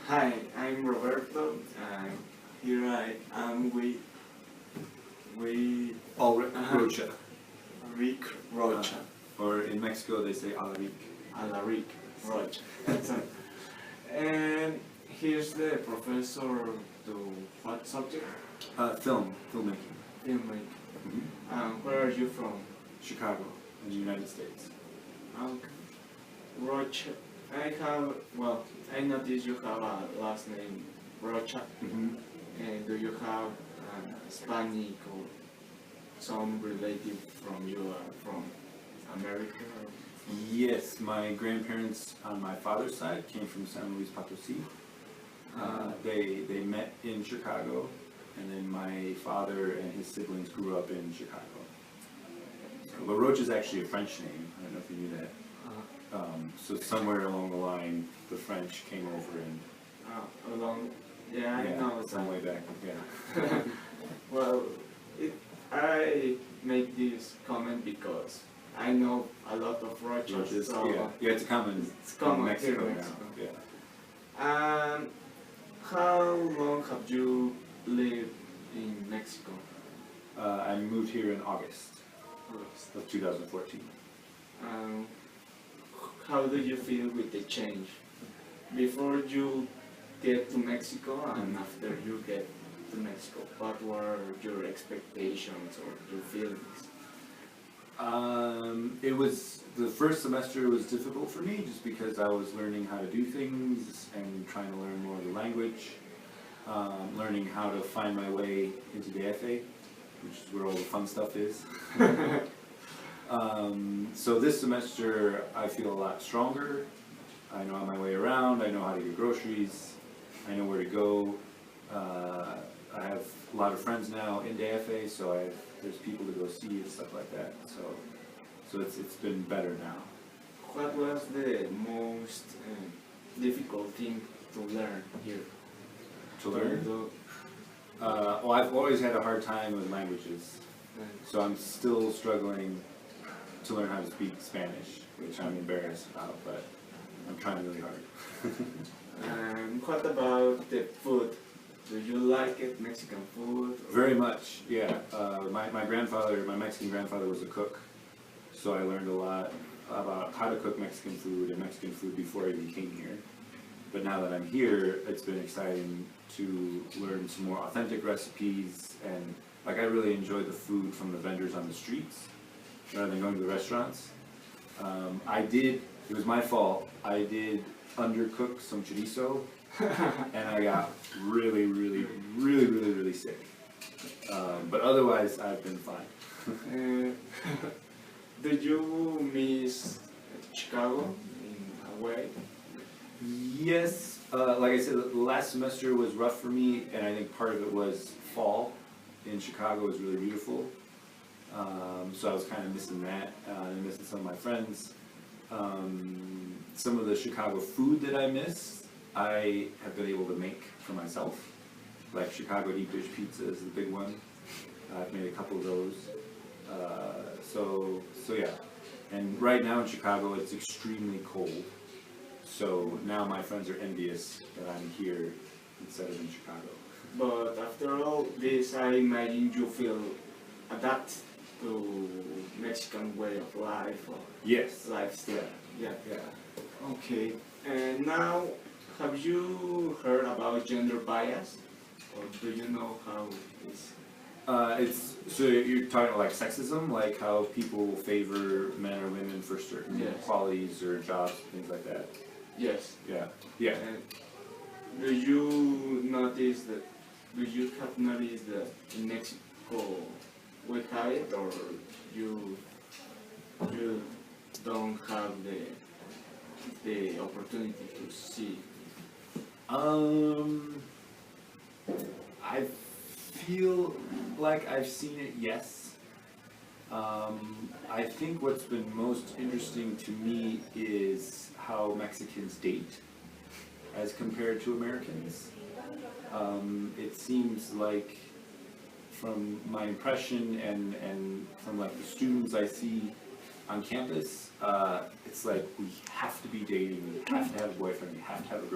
Hi, I'm Roberto, and here I am with Rocha. Rick Rocha, Or in Mexico they say Alaric. Alaric Rocha. And here's the professor to what subject? Filmmaking. Filmmaking. Mm-hmm. Where are you from? Chicago, in the United States. Okay. Rocha. I noticed you have a last name, Rocha. Mm-hmm. And do you have Hispanic or some relative from you from America? Yes, my grandparents on my father's side came from San Luis Potosi. They met in Chicago, and then my father and his siblings grew up in Chicago. But Roche is actually a French name. I don't know if you knew that. So somewhere along the line, the French came over and I know some way back. Yeah. Well, I make this comment because I know a lot of Roches. So it's common. It's common in Mexico here in now. Mexico. Yeah. How long have you lived in Mexico? I moved here in August of 2014. How do you feel with the change before you get to Mexico and after you get to Mexico? What were your expectations or your feelings? It was, the first semester was difficult for me just because I was learning how to do things and trying to learn more of the language, learning how to find my way into DF, which is where all the fun stuff is. So this semester I feel a lot stronger. I know my way around, I know how to get groceries, I know where to go. I have a lot of friends now in DFA, so there's people to go see and stuff like that. So it's been better now. What was the most difficult thing to learn here? To learn? Well, I've always had a hard time with languages, so I'm still struggling to learn how to speak Spanish, which I'm embarrassed about, but I'm trying really hard. What about the food? Do you like it, Mexican food? Very much, yeah. My Mexican grandfather was a cook, so I learned a lot about how to cook Mexican food and Mexican food before I even came here. But now that I'm here, it's been exciting to learn some more authentic recipes, and like I really enjoy the food from the vendors on the streets rather than going to the restaurants. It was my fault, I did undercook some chorizo and I got really sick. But otherwise, I've been fine. Did you miss Chicago in a way? Yes, like I said, the last semester was rough for me, and I think part of it was fall in Chicago was really beautiful. So I was kind of missing that, and missing some of my friends. Some of the Chicago food that I miss, I have been able to make for myself. Like Chicago deep dish pizza is the big one. I've made a couple of those. So yeah. And right now in Chicago, it's extremely cold. So now my friends are envious that I'm here instead of in Chicago. But after all this, I imagine you feel adapt to Mexican way of life or Yes. lifestyle. Yeah. Okay. And now, have you heard about gender bias, or do you know how it's? So you're talking about like sexism, like how people favor men or women for certain qualities or jobs, things like that. Yes. Yeah. And do you notice that? Do you have noticed that in Mexico we have it, or you don't have the opportunity to see? I feel like I've seen it, yes. I think what's been most interesting to me is how Mexicans date as compared to Americans. It seems like, from my impression and from like the students I see on campus, it's like we have to be dating, we have to have a boyfriend, we have to have a girlfriend.